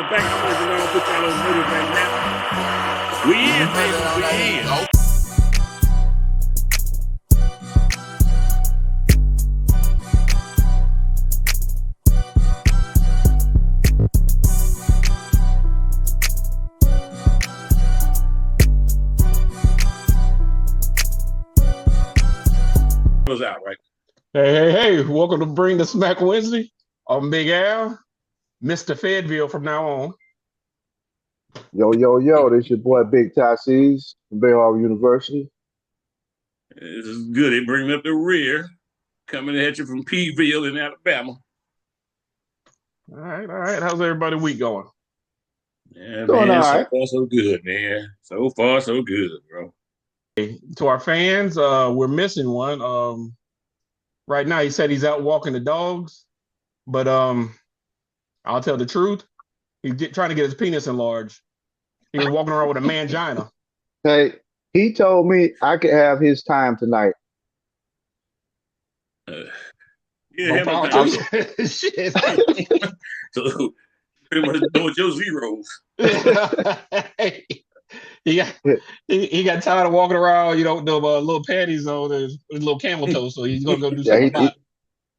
the back. I want to go and put y'all on notice right now. We in, baby. We in. Out, right? Hey, welcome to Bring the Smack Wednesday. I'm Big Al, Mr. Fedville from now on. Yo, this your boy Big Ceaz from Brotherhood University. This is good. They bring up the rear, coming at you from Peeville in Alabama. All right. How's everybody week going? Yeah, Going man, all so right. far so good, man. So far so good, bro. To our fans, we're missing one. Right now, he said he's out walking the dogs, but I'll tell the truth. He's trying to get his penis enlarged. He was walking around with a mangina. Hey, he told me I could have his time tonight. Yeah, Power time. to you. Shit. So pretty much doing your zeros. Hey, he got tired of walking around, the little panties on his little camel toe, so he's gonna go do something about it.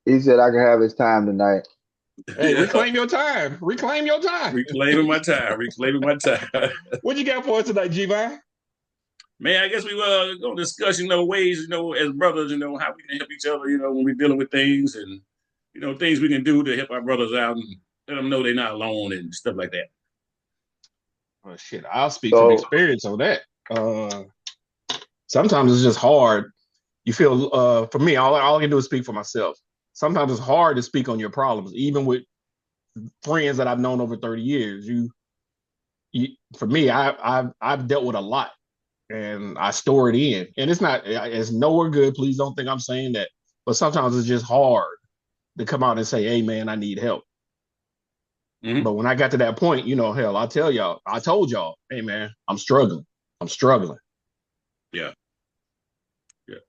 He said I could have his time tonight. Hey, reclaim your time. Reclaim your time. Reclaiming my time. Reclaiming my time. What you got for us tonight, G-Man? Man, I guess we were going to discuss, ways, as brothers, how we can help each other, when we're dealing with things and, things we can do to help our brothers out and let them know they're not alone and stuff like that. Well, shit, I'll speak from experience on that. Sometimes it's just hard. You feel, for me, all I can do is speak for myself. Sometimes it's hard to speak on your problems, even with friends that I've known over 30 years. For me, I've dealt with a lot, and I store it in. And it's nowhere good. Please don't think I'm saying that. But sometimes it's just hard to come out and say, "Hey, man, I need help." Mm-hmm. But when I got to that point, hell, I told y'all, "Hey, man, I'm struggling. Yeah.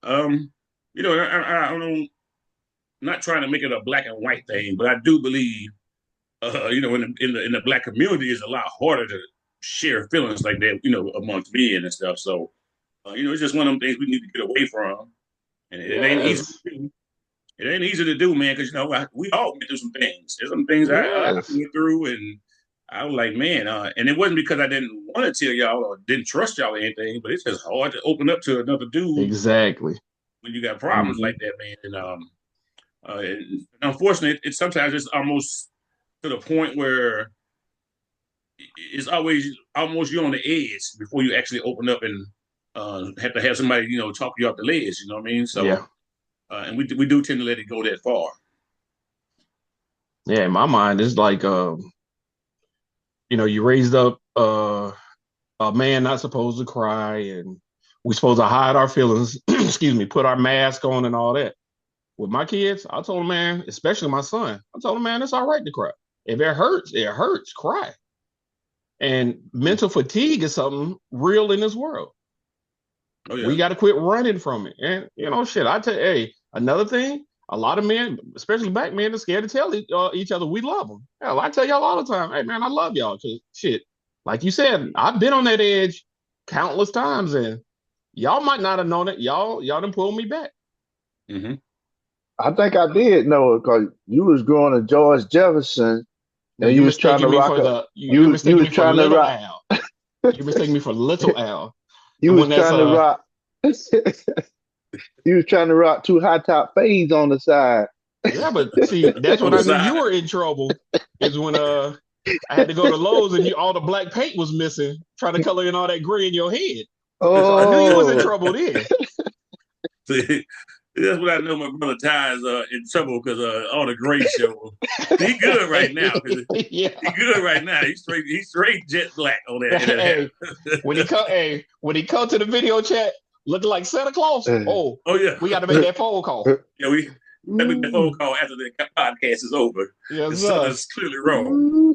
I don't. Not trying to make it a black and white thing, but I do believe, in the black community, it's a lot harder to share feelings like that, amongst men and stuff. So, it's just one of them things we need to get away from, and it ain't easy to do. It ain't easy to do, man, because we all went through some things. There's some things I went through, and I was like, man, and it wasn't because I didn't want to tell y'all or didn't trust y'all or anything, but it's just hard to open up to another dude. Exactly. When you got problems like that, man, and unfortunately, sometimes it's almost to the point where it's always almost you're on the edge before you actually open up and have to have somebody, talk you off the ledge. You know what I mean? So, yeah. And we do tend to let it go that far. Yeah, in my mind, it's like, you raised up a man not supposed to cry, and we're supposed to hide our feelings. Excuse me, put our mask on and all that. With my kids, I told them, man, especially my son, I told him, man, it's all right to cry. If it hurts, cry. And mental fatigue is something real in this world. Oh, yeah. We got to quit running from it. And, I tell you, hey, another thing, a lot of men, especially black men, are scared to tell each other we love them. Hell, I tell y'all all the time, hey, man, I love y'all. Because, shit, like you said, I've been on that edge countless times, and y'all might not have known it. Y'all done pulled me back. Mm-hmm. I think I did know it because you was going to George Jefferson and you was trying to rock You was trying to rock. Al. You mistaken me for Little Al. You was trying to rock. You was trying to rock two high top fades on the side. Yeah, but see, that's when I knew you were in trouble. Is when I had to go to Lowe's and all the black paint was missing, trying to color in all that gray in your head. Oh, so I knew you was in trouble then. See, that's what I know. My brother Ty is in trouble because all the gray show. He good right now. Yeah. He good right now. He's straight jet black on that. Hey, when he come to the video chat looking like Santa Claus. Oh yeah, we got to make that phone call. Yeah, we make the phone call after the podcast is over. Yes, the sun is clearly wrong.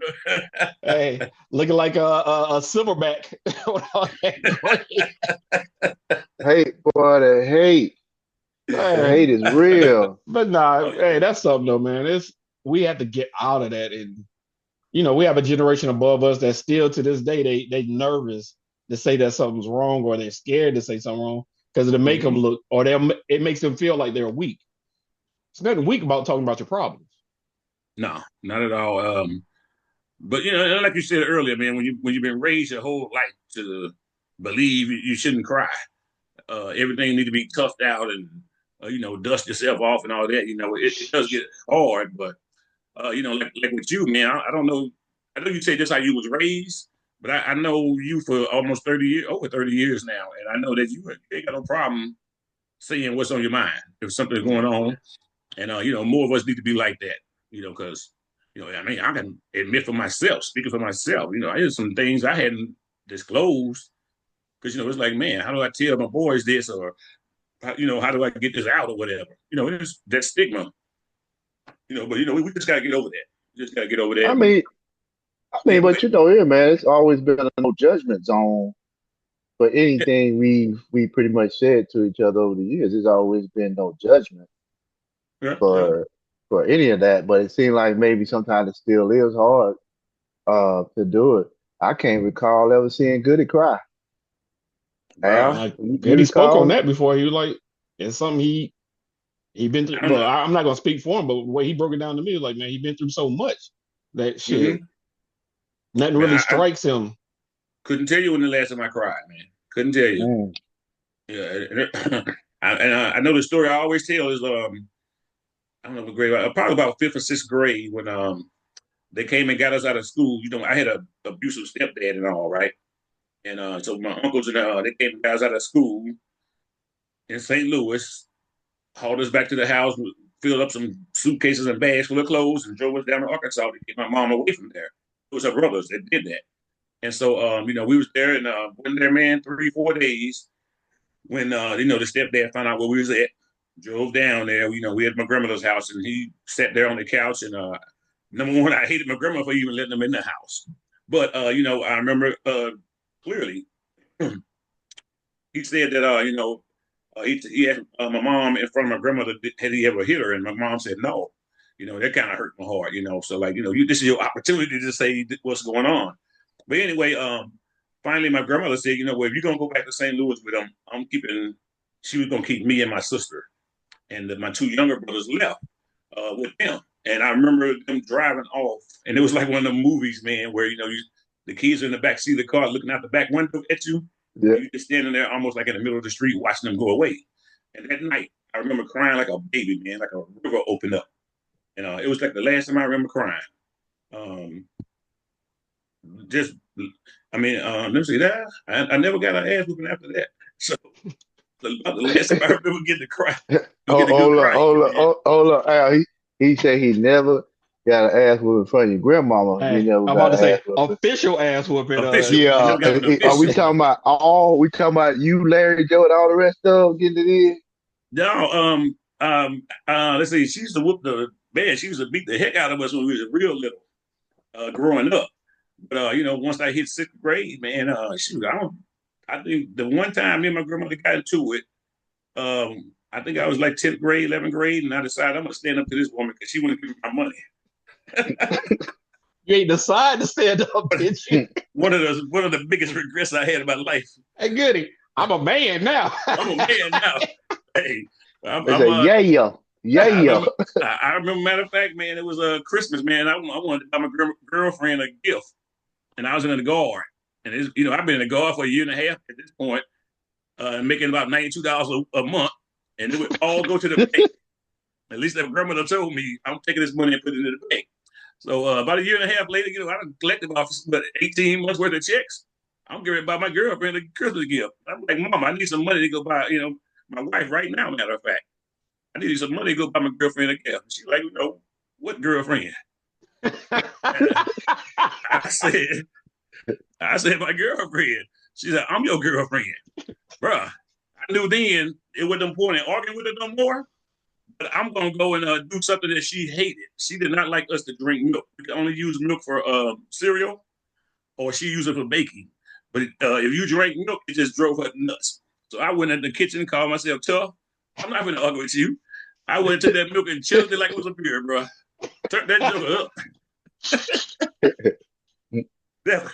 Hey, looking like a silverback. Hate, boy, the hate. The hate is real. But nah, hey, that's something though, man. We have to get out of that, and we have a generation above us that still to this day they nervous to say that something's wrong, or they're scared to say something wrong because it'll make them look, or it makes them feel like they're weak. It's nothing weak about talking about your problems. No, not at all. But like you said earlier, man, when you've been raised your whole life to believe you shouldn't cry, everything need to be toughed out and dust yourself off and all that. It does get hard, but like with you, man, I don't know. I know you say this how you was raised, but I know you for almost 30 years, over 30 years now, and I know that you ain't got no problem saying what's on your mind if something's going on, and more of us need to be like that, because I mean, I can admit for myself, speaking for myself, there's some things I hadn't disclosed because it's like, man, how do I tell my boys this, or how do I get this out or whatever? It's that stigma, but we just gotta get over that. We just gotta get over that. I And, mean, yeah, go but ahead. here, man, it's always been a no judgment zone for Yeah, anything we pretty much said to each other over the years. There's always been no judgment yeah, yeah. for any of that. But it seems like maybe sometimes it still is hard to do it. I can't recall ever seeing Goody cry. Bruh. Al, Like you Goody spoke on recall? that before. He was like, it's something he been through. I don't know. Well, I'm not gonna speak for him, but the way he broke it down to me, like, man, he been through so much that shit, Hmm. nothing Man, really I strikes him. couldn't tell you when the last time I cried, man. Couldn't tell you. Mm, Yeah, I know the story I always tell is I don't know what grade, probably about fifth or sixth grade when they came and got us out of school. I had a abusive stepdad and all, right? And so my uncles and they came and got us out of school in St. Louis, hauled us back to the house, filled up some suitcases and bags full of clothes, and drove us down to Arkansas to get my mom away from there. It was her brothers that did that. And so, we was there and went there, man, 3, 4 days. When the stepdad found out where we was at, drove down there. We had my grandmother's house, and he sat there on the couch. And number one, I hated my grandma for even letting him in the house. But I remember clearly he said that he asked my mom in front of my grandmother, had he ever hit her, and my mom said no. That kind of hurt my heart. So like this is your opportunity to say what's going on. But anyway, finally my grandmother said, well, if you're gonna go back to St. Louis with him, she was gonna keep me and my sister, and my two younger brothers left with them. And I remember them driving off, and it was like one of the movies, man, where the kids are in the back seat of the car looking out the back window at you, yeah. and you just standing there almost like in the middle of the street watching them go away. And that night, I remember crying like a baby, man, like a river opened up. And it was like the last time I remember crying. Um, just, I mean, let me see that. I never got an ass whooping after that. So about the last time I remember getting to cry, get a good crying, man. Hold up, Al. He said he never got an ass whooping in front of your grandmama. He Hey, never I'm about got to an ass say whooping. official ass whooping. Official. You Yeah, never got an are we official talking one. about all? We talking about you, Larry, Joe, and all the rest of them getting it in? No, let's see. She used to whoop the man. She used to beat the heck out of us when we was real little, growing up. But once I hit sixth grade, man, shoot, I think the one time me and my grandmother got into it, I think I was like 10th grade, 11th grade, and I decided I'm gonna stand up to this woman because she wouldn't give me my money. You ain't decide to stand up, did you? One of the biggest regrets I had in my life. Hey, Goody, I'm a man now. I'm a man now. Hey, I'm, They I'm say, uh, yeah, yeah, yeah, I yeah. remember. I remember. Matter of fact, man, it was Christmas, man. I wanted to buy my girlfriend a gift, and I was in the guard. And I've been in the guard for a year and a half at this point, making about $92 a month, and it would all go to the bank. At least that grandmother told me I'm taking this money and putting it in the bank. So about a year and a half later, I collected about 18 months worth of checks. I'm giving buy my girlfriend a Christmas gift. I'm like, Mom, I need some money to go buy, my wife right now. Matter of fact, I need some money to go buy my girlfriend a gift. She's like, what girlfriend? And I said, my girlfriend. She said, I'm your girlfriend, bruh. I knew then it wasn't important arguing with her no more. But I'm gonna go and do something that she hated. She did not like us to drink milk. We could only use milk for cereal, or she used it for baking. But if you drank milk, it just drove her nuts. So I went in the kitchen, called myself tough. I'm not gonna argue with you. I went to that milk and chilled it like it was a beer, bro. Turned that joker up. That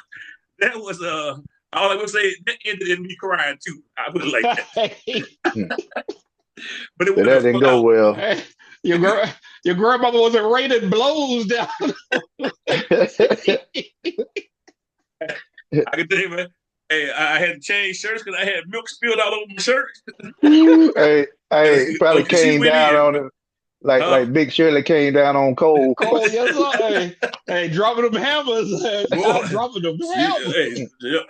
that was all I would say. That ended in me crying too. I put it like that. But it So that wasn't didn't go out. well. Hey, your girl, your grandmother wasn't raining blows down. I can tell you, man. Hey, I had to change shirts because I had milk spilled all over my shirt. Hey, hey, probably She came went down in, on it like huh? Big Shirley came down on Cole. Cole, yes, sir. Hey, hey, dropping them hammers. Boy, Not dropping them hey, hammers.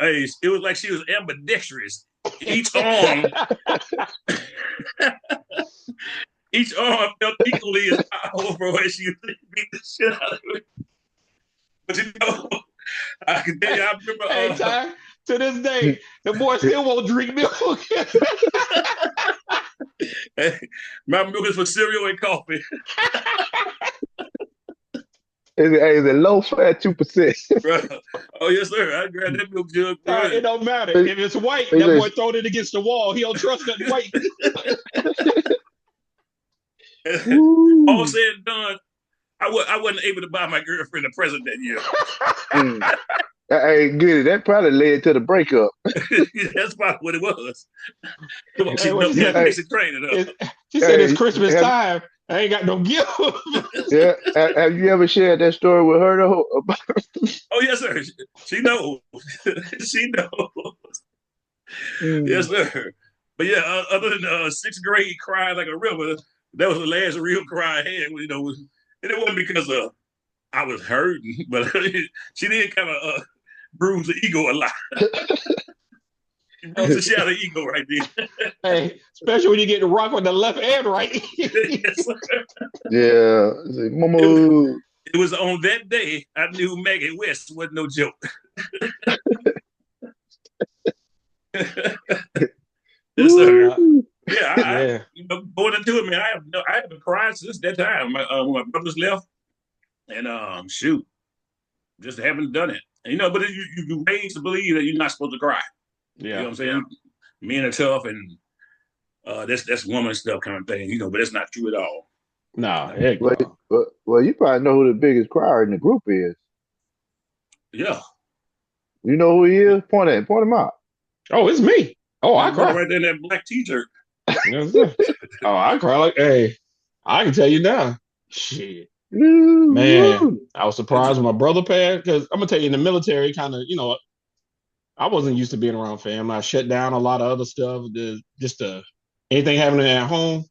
hey, it was like she was ambidextrous. Each arm, each arm felt equally as powerful as she beat the shit out of it. But I can tell you, I remember. Hey, Ty, to this day, the boy still won't drink milk. My milk is for cereal and coffee. Is it low fat 2%? Bro. Oh yes, sir. I grabbed that milk jug, bro. It don't matter. Is If it's white, that boy it, throwing it against the wall. He don't trust nothing white. All woo. said and done, I wasn't able to buy my girlfriend a present that year. Mm. Hey, good. That probably led to the breakup. That's probably what it was. Come on, Hey, she what she dumped that said? Hey, basic training up. She said it's hey, Christmas have, time. I ain't got no gift. yeah, have you ever shared that story with her though? Oh yes, sir. She knows. She knows. Yes, Mm. sir. But yeah, other than sixth grade crying like a river, that was the last real cry I had. And it wasn't because I was hurting, but she did kind of bruise the ego a lot. She bruised the shit out of ego right there. Hey, especially when you get to rock with the left and right. Yes, sir. Yeah. Say, It was, Mama. it was on that day I knew Maggie West wasn't no joke. Yes, sir. Uh, Woo. Yeah, yeah. going into it, man. I haven't cried since that time. When my brothers left, and shoot, just haven't done it. And, but you raised to believe that you're not supposed to cry. You know Yeah. what I'm saying? Men are tough, and that's woman stuff kind of thing. But it's not true at all. Nah, heck Well, no. well, you probably know who the biggest crier in the group is. Yeah, You know who he is? Point him out. Oh, it's me. Oh, I that brother cry. right there in that black t-shirt. Yes, sir. Oh, I cry like, hey, I can tell you now. Shit. Woo, Man, woo. I was surprised when my brother passed because I'm gonna tell you in the military, kind of, I wasn't used to being around family. I shut down a lot of other stuff. Anything happening at home,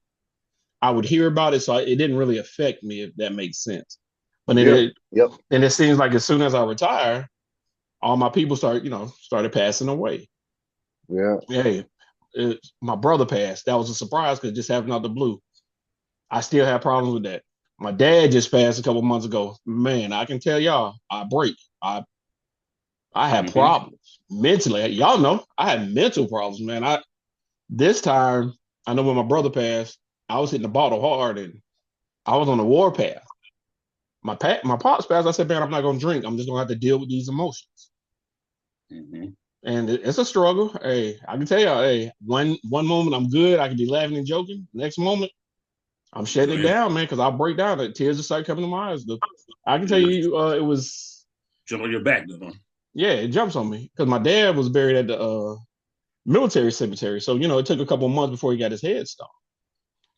I would hear about it, so it didn't really affect me, if that makes sense. But then Yep, it yep, then it seems like as soon as I retire, all my people started passing away. yeah. Hey, my brother passed. That was a surprise because it just happened out the blue. I still have problems with that. My dad just passed a couple months ago. Man, I can tell y'all, I break. I have Mm-hmm. problems mentally. Y'all know I had mental problems, man. This time I know when my brother passed, I was hitting the bottle hard and I was on the war path. My pops passed. I said, man, I'm not gonna drink. I'm just gonna have to deal with these emotions. Mm-hmm. And it's a struggle. Hey, I can tell y'all, hey, one moment I'm good, I can be laughing and joking. Next moment, I'm shutting Oh it yeah, down, man, because I'll break down. The tears just start coming to my eyes. I can tell yeah. you, it was, Jump on your back, though. yeah, it jumps on me because my dad was buried at the military cemetery. So, it took a couple of months before he got his headstone.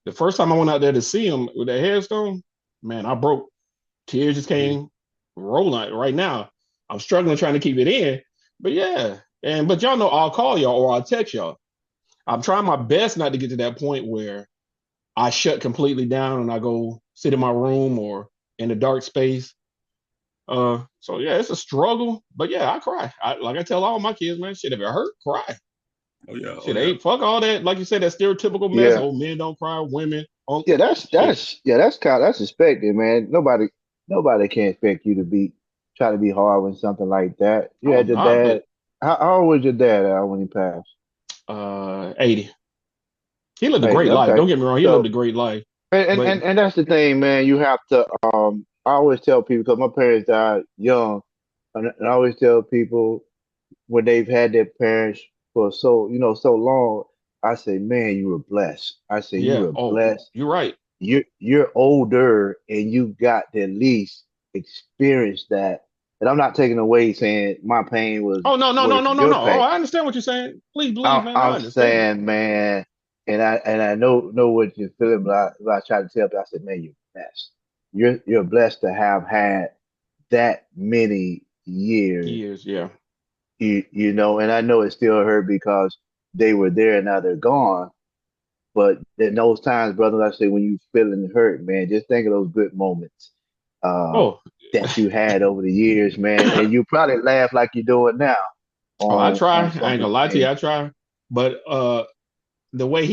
The first time I went out there to see him with that headstone, man, I broke. Tears just came rolling. Right now, I'm struggling trying to keep it in. But yeah, but y'all know I'll call y'all or I'll text y'all. I'm trying my best not to get to that point where I shut completely down and I go sit in my room or in a dark space. So yeah, it's a struggle, but yeah, I cry. Like I tell all my kids, man, shit, if it hurt, cry. Oh yeah, oh Shit, yeah. ain't fuck all that. Like you said, that stereotypical mess. Yeah, Oh, men don't cry, women. Oh, yeah. shit. That's expected, man. Nobody can expect you to try to be hard with something like that. You Oh had your nah, but dad. How old was your dad when he passed? 80. He lived a Hey, great life. okay. Don't get me wrong, he lived a So great life. and But and, and that's the thing, man. You have to. I always tell people because my parents died young, and I always tell people when they've had their parents for so long. I say, man, you were blessed. I say you yeah, were oh, blessed. you're right. You're older and you got at least experienced that. And I'm not taking away saying my pain was Oh no, no, worse no, no, than no, your no. Oh, pain. I understand what you're saying. Please believe, man. I I'm understand. saying, man, and I know what you're feeling, but I try to tell you, I said, man, you're blessed. You're blessed to have had that many years, Years, yeah. you know, and I know it still hurt because they were there and now they're gone. But in those times, brother, like I say, when you feeling hurt, man, just think of those good moments uh, Oh, that you had over the years, man, and you probably laugh like you're doing now oh, I try. on I some ain't of gonna the lie to you. things. I try. But the way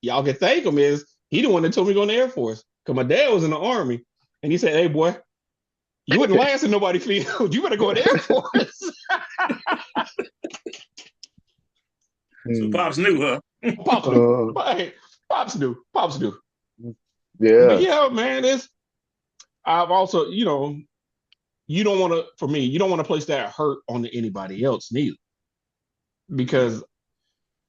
y'all can thank him is he the one that told me to go in the Air Force. Cause my dad was in the Army, and he said, "Hey, boy, you wouldn't last in nobody field. You better go in the Air Force." So Mm. Pops knew, huh? Pops do. Uh, Hey, Pops do. Pops do. But yeah. yeah, man, it's I've also, you don't want to, for me, you don't want to place that hurt on anybody else neither. Yeah. Because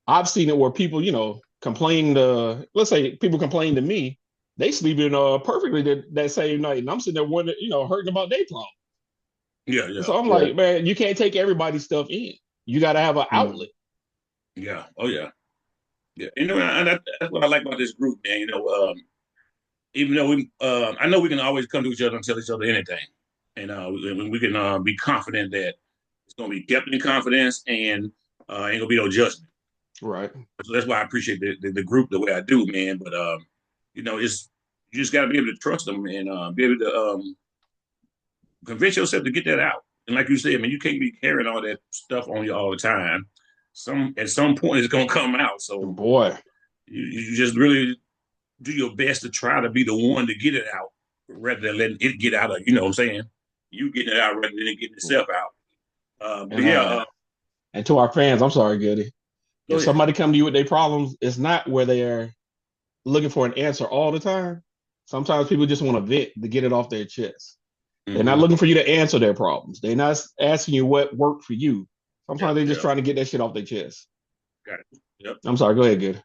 I've seen it where people, complain to, let's say people complain to me, they sleeping perfectly that same night. And I'm sitting there wondering, hurting about their problem. Yeah, yeah, So I'm Yeah. like, man, you can't take everybody's stuff in. You got to have an Mm. outlet. yeah. Oh yeah. Yeah. And that's what I like about this group, man. Even though I know we can always come to each other and tell each other anything. And we can be confident that it's gonna be kept in confidence and ain't gonna be no judgment. Right. So that's why I appreciate the group the way I do, man. But it's you just got to be able to trust them and be able to convince yourself to get that out. And like you said, man, you can't be carrying all that stuff on you all the time. At some point it's gonna come out. So Boy. you just really do your best to try to be the one to get it out rather than letting it get out of you know what I'm saying? You getting it out rather than it getting itself out. But And yeah, and to our fans, I'm sorry, Goody. go If ahead. somebody come to you with their problems, it's not where they're looking for an answer all the time. Sometimes people just want to vent to get it off their chest. They're not Mm-hmm. looking for you to answer their problems. They're not asking you what worked for you. Yeah, Sometimes they're just yeah, trying to get that shit off their chest. got it. Yep. I'm sorry. Go ahead, good.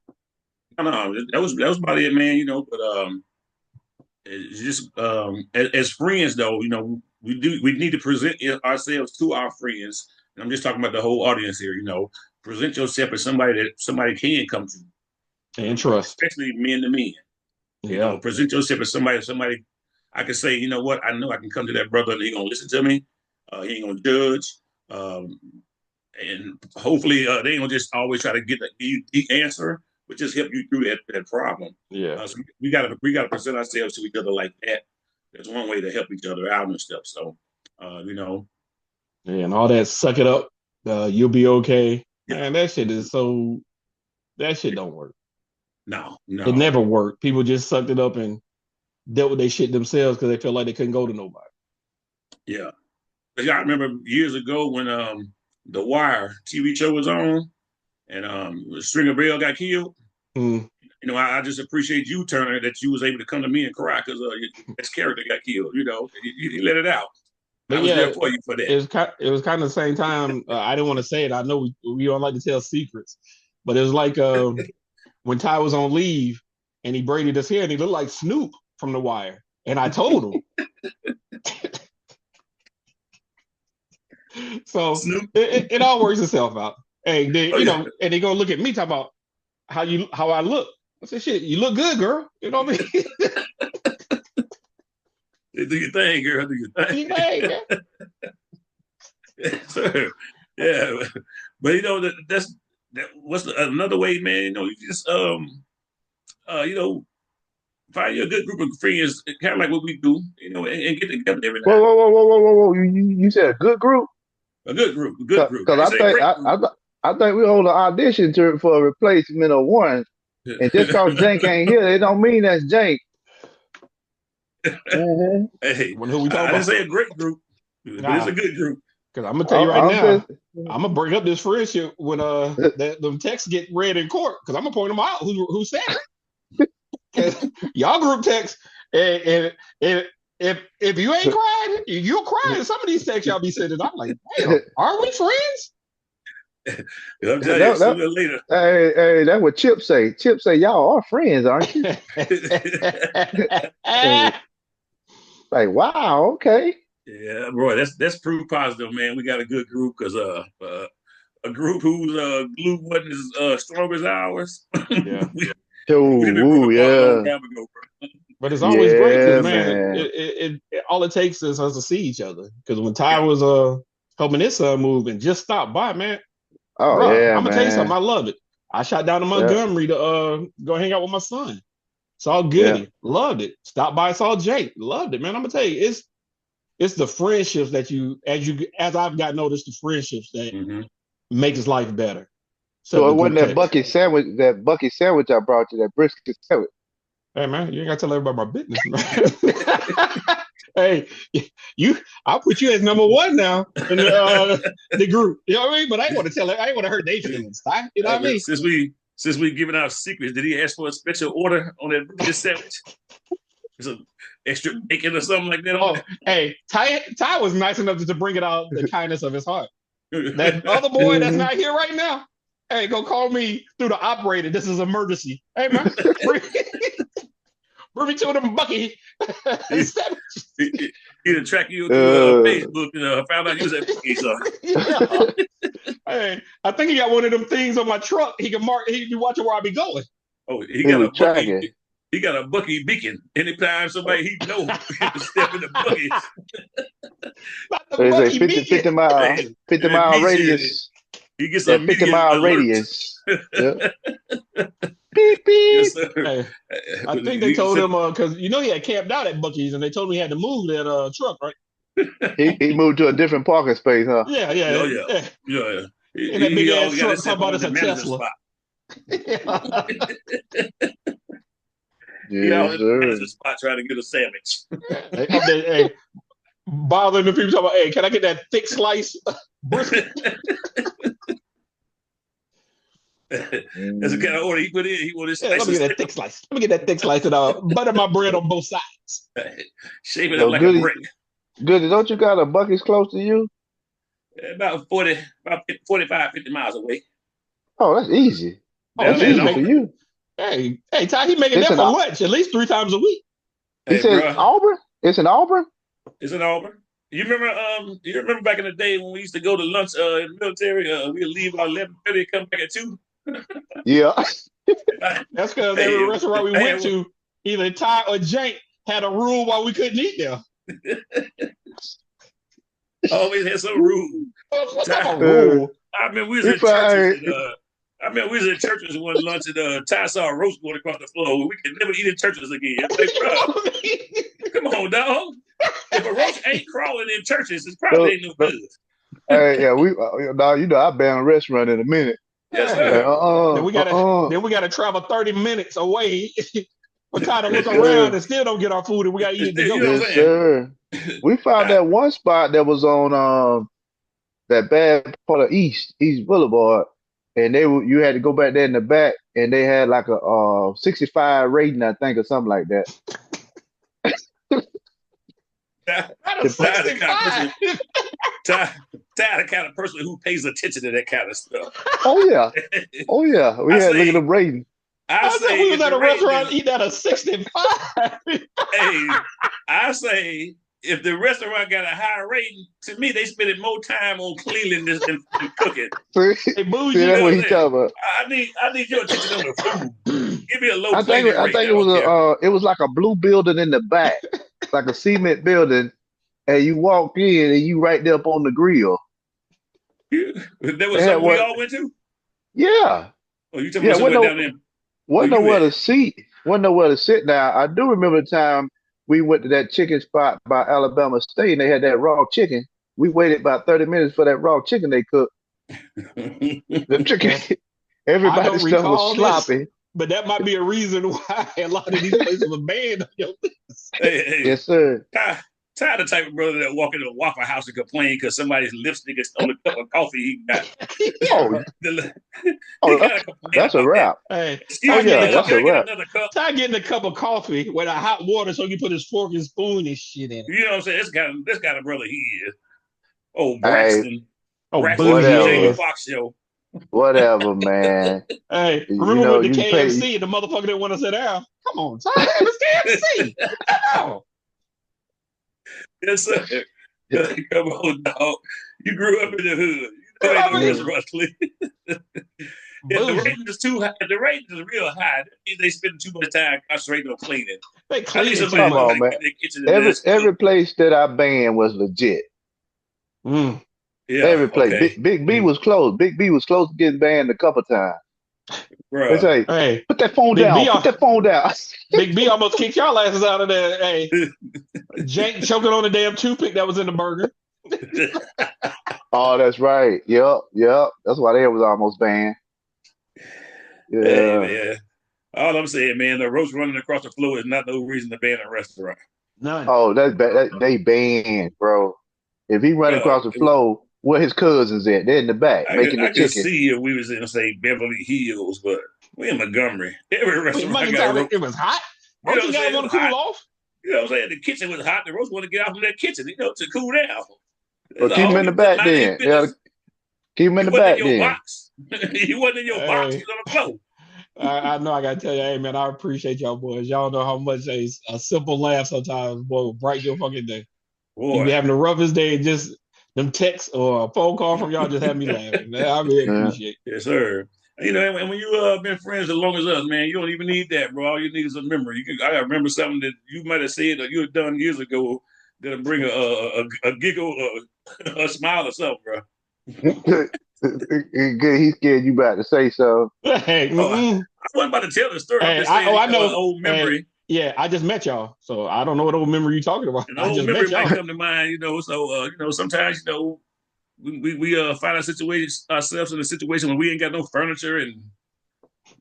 No, that was about it, man. But it's just as friends, though, we need to present ourselves to our friends. And I'm just talking about the whole audience here. Present yourself as somebody that somebody can come to, And trust. especially men to men. Yeah. Present yourself as somebody I can say, you know what, I know I can come to that brother and he gonna listen to me. He ain't gonna judge. Um, and hopefully they ain't gonna just always try to get the answer, but just help you through that problem. Yeah. So we gotta present ourselves to each other like that. That's one way to help each other out and stuff. So you know, Yeah. And all that suck it up. You'll be okay. yeah, Man, that shit is so, that shit don't work. no, It no, never worked. People just sucked it up and dealt with their shit themselves because they felt like they couldn't go to nobody. yeah. Because I remember years ago when the Wire TV show was on and Stringer Bell got killed. Mm. I just appreciate you, Turner, that you was able to come to me and cry because his character got killed. You let it out. I But was there yeah, for you for that. it was kind of the same time. I didn't want to say it. I know we don't like to tell secrets, but it was like when Ty was on leave and he braided his hair and he looked like Snoop from The Wire. And I told him. So Snoop. it all works itself out. Hey, Oh yeah. and they gonna look at me talk about how I look. I said, shit, you look good, girl. You know what I mean? Do your thing, girl. Do your You thing. hey, man. Sir. Yeah. But that's what's another way, man. You just you know, find you a good group of friends, kind of like what we do, and get together every now Whoa, and whoa, whoa, whoa, whoa, whoa, whoa! You said a good group? then. A good group, a good group. I Because didn't say a great group. I think we hold an audition for a replacement of one, and just cause Jank ain't here, it don't mean that's Jank. Mm-hmm. Hey, Wonder who we talking I didn't about. say a great group, but it's Nah, a good group. because I'm gonna tell you right I'm now, just I'm gonna break up this friendship when them texts get read in court because I'm gonna point them out who said it. 'Cause y'all group text and if you ain't crying, you'll cry in some of these texts y'all be sending. I'm like, damn, are we friends? I'm telling you, that, that sooner or later. hey, that's what Chip say. Chip say y'all are friends, aren't you? Like, wow, okay. Yeah, bro, that's proof positive, man. We got a good group because a group whose glue wasn't as strong as ours. Yeah. Ooh, We've been broke apart a long yeah. time ago, bro. But it's always great because Yeah, man, man. all it takes is us to see each other. Because when Ty Yeah. was helping his son move and just stopped by, man, Oh, bro, yeah, I'm gonna tell you something. man. I loved it. I shot down to Yeah, Montgomery to go hang out with my son. Saw yeah. Goody, loved it. Stopped by, saw Jake, loved it, man. I'm gonna tell you, it's the friendships that as I've got noticed the friendships that Hmm. make his life better. Set So the it wasn't group text. that bucket sandwich I brought you, that brisket sandwich. Hey man, you ain't gotta tell everybody my business, man. Hey, I'll put you as number one now in the group. You know what I mean? But I ain't want to tell. I ain't want to hurt their feelings. You know what I mean? Since we giving out secrets, did he ask for a special order on that this sandwich? Some extra bacon or something like that on Oh, hey, Ty was nice enough to bring it out the kindness of his heart. That it? other boy that's not here right now, hey, go call me through the operator. This is emergency. Hey man, bring, bring me to them Bucky he, sandwiches. he'd track you through uh, Facebook and found out you was at Cookies. Yeah. Hey, I think he got one of them things on my truck. He can mark. He can watch where I be going. Oh, he he got was a Bucky. tracking. He got a Bucky beacon. Anytime somebody he know to step in the Bucky, Not the They say Bucky 50, beacon. 50 mile, hey, 50 if it mile meets you, radius. he gets some That 50 immediate mile alert. radius. Yep. Beep, beep. Yes, sir. Hey, I But think they he told said, him because he had camped out at Bucky's and they told him he had to move that truck, right? He moved to a different parking space, huh? Yeah, oh yeah, yeah, yeah. yeah. In that big He ass always got truck, talking himself about on it's the a manager Tesla. spot. Yeah. He Yes, always in the sir. manager spot trying to get a sandwich. Hey, up there, hey, bothering the people talking about, hey, can I get that thick slice brisket? That's the kind of Mm. order he put in. He wanted Yeah, let me slices get that thick slice. Let me get that thick slice and butter my bread on both sides. shaving it So like a Goody, brick. Goody, don't you got a Bucky's close to you? About 40, about 45, 50 miles away. Oh, that's easy. Oh, Down That's there in easy make for Auburn. you. hey, Ty, he making It's that in for lunch at least 3 times a week. he Hey, said bro, Auburn. It's in Auburn. it's in Auburn. You remember back in the day when we used to go to lunch in the military? We'd leave about 11:30, come back at 2. Yeah. That's because every Hey, restaurant we I went to, either Ty or Jank had a rule why we couldn't eat there. always had some rule. What type Ty, of rule? I remember we was in If churches I and one lunch and Ty saw a roast going across the floor. We could never eat in churches again. Like, bro, come on, dog. If a roach ain't crawling in churches, it probably no, ain't no no, good. yeah, we now you know I'll be in a restaurant in a minute. Yes, Hey, sir. then we gotta travel 30 minutes away for Ty to Yes, look around sir. and still don't get our food and we gotta eat it to You go. know what Yes, I'm sir. saying? We found that one spot that was on that bad part of East Boulevard, and you had to go back there in the back, and they had like a 65 rating, I think, or something like that. Ty, Not a The, Ty the kind of 65. person. Ty, Ty the kind of person who pays attention to that kind of stuff. oh yeah, oh yeah, we I had to look at say, the rating. I I said say, we was if at the a rating restaurant is, eating at a 65. hey, I say, if the restaurant got a higher rating, to me, they spending more time on cleanliness than cooking. See, Hey, see, You bougie. that's know what what I'm he saying? talking about. I need your attention on the food. Give me a low I cleaning think rate. it I was don't care. it was like a blue building in the back, like a cement building, and you walk in and you right there up on the grill. That They was had something we what? all went to. Yeah, Oh, you talking yeah. about somewhere down there where Wasn't you nowhere at? to seat, wasn't nowhere to sit down. I do remember the time we went to that chicken spot by Alabama State and they had that raw chicken. We waited about 30 minutes for that raw chicken they cooked. The chicken, Yeah, I everybody's don't stuff was recall this, sloppy. but that might be a reason why a lot of these places were banned on your list. Hey, Yes, sir. Ty, Ty, the type of brother that walk into a Waffle House and complain because somebody's lipstick is on a cup of coffee he got. Oh, Yeah. He oh, gotta complain that's a about that. Hey, wrap. Oh Excuse me, yeah, that's can a I get wrap. another cup? Ty getting a cup of coffee with a hot water so you put his fork and spoon and shit in it. You know what I'm saying? This kind of brother he is. Oh, Hey, Oh, Braxton from the bougie Jamie whatever, ass. Foxx show. whatever, man. Hey, You remember know, with the you pay. KFC and the motherfucker didn't want to sit down? Come on, Ty, it was KFC. What the hell? Yes, sir. Come on, dog. You grew up in the hood. You know ain't no I mean, restaurant click. If the bougie. rating is too high, if the rating is real high, that means they spend too much time concentrating on cleaning. They I need cleaning too somebody Come to know much. how on, to man. get their kitchen and Every just cook. every place that I been was legit. Mm, Yeah, Every place. okay. Big B mm. was closed. Big B was close to getting banned a couple times. They Bruh. say, Hey, put that phone Big down. B, Put that phone down. Big B almost kicked y'all asses out of there. Hey, Jake choking on the damn toothpick that was in the burger. Oh, that's right. Yep, yep. That's why they was almost banned. Hey, Yeah. man. All I'm saying, man, the roach running across the floor is not no reason to ban a restaurant. None. Oh, they banned, bro. If he run Bruh, across the floor, where his cousins at? They're in the back making the I could chicken. see if we was in, say, Beverly Hills, but we in Montgomery. Every Wait, restaurant Mike, you got a tell me roach. it was hot? You know what Roaches I'm got saying? to It want was to hot. cool off. You know what I'm saying? The kitchen was hot. The roast want to get out from that kitchen, to cool down. That's But keep him all. in the You just back mind your then. Yeah, business. keep him in You the wasn't in back your then. box. You wasn't in your box. You Hey, was on the floor. I know I got to tell you, hey, man, I appreciate y'all boys. Y'all know how much a simple laugh sometimes, boy, will brighten your fucking day. You be Boy. having the roughest day, and just them texts or a phone call from y'all just have me laughing. Man, I really Yeah. appreciate it. Yes, sir. And when you been friends as long as us, man, you don't even need that, bro. All you need is a memory. I gotta remember something that you might have said or you had done years ago that'll bring a giggle, a smile or something, bro. Good. He scared you about to say so. Hey, Oh, I mm-mm. wasn't about to tell the story. I'm Hey, just saying, I an know. old Hey, memory. yeah, I just met y'all, so I don't know what old memory you talking about. An I old just memory met might y'all. come to mind, So sometimes we find our situation ourselves in a situation where we ain't got no furniture and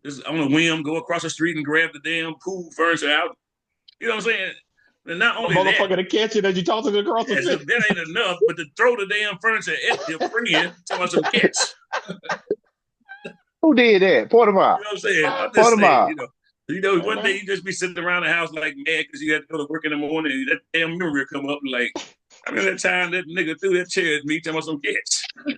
just on a whim go across the street and grab the damn pool furniture out. You know what I'm saying? And not A only that, motherfucker to catch it as you tossing it across the as street. if that ain't enough, but to throw the damn furniture at your friend, tell us some catch. Who did that? Point him You out. know what I'm saying? I'm Point just him saying, out. Hey one day man, you just be sitting around the house like mad because you had to go to work in the morning and that damn memory will come up and like, I remember that time that nigga threw that chair at me, tell me some catch.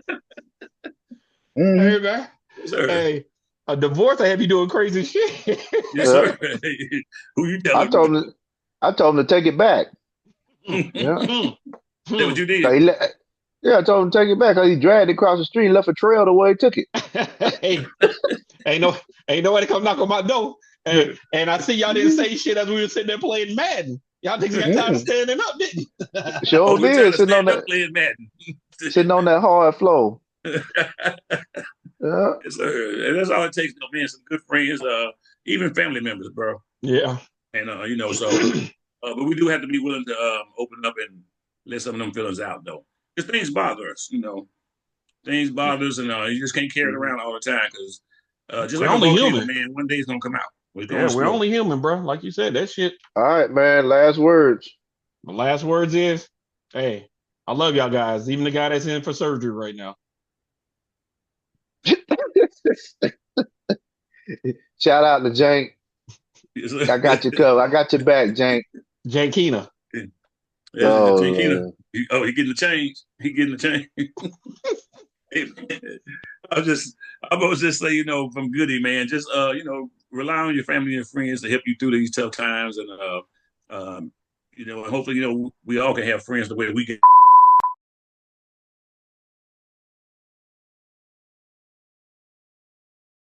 Hmm. hey man, Yes, sir. hey, a divorce I have you doing crazy shit. Yes, Yeah. sir. Who you I telling, told him. I told him to take it back. Mm, Yeah. mm, that what mm. you did? 'Cause yeah, I told him to take it back because he dragged it across the street and left a trail the way he took it. Hey, ain't no ain't nobody come knock on my door. Hey, and I see y'all didn't say shit as we were sitting there playing Madden. Y'all niggas got time Mm-mm. standing up, didn't you? Sure Oh, we trying did to stand up sitting playing Madden. sitting on that hard floor. Yeah. Yes, sir. And that's all it takes, though, man. Some good friends, even family members, bro. Yeah. And but we do have to be willing to open up and let some of them feelings out, though, because things bother us. Things bother us, and you just can't carry it Mhm. around all the time. Because just We're like a only volcano, human. man, one day it's gonna come out. It's gonna Yeah, we're explode. only human, bro. Like you said, that shit. All right, man. Last words. My last words is, hey, I love y'all guys. Even the guy that's in for surgery right now. Shout out to Jank. Yes, I got you covered. I got your back, Jank. Jankina. That's it, Chinkina. Oh, He getting the change. He getting the change. Hey, man, I'm gonna just say, from Goody, man, just rely on your family and friends to help you through these tough times, and and hopefully, we all can have friends the way we can.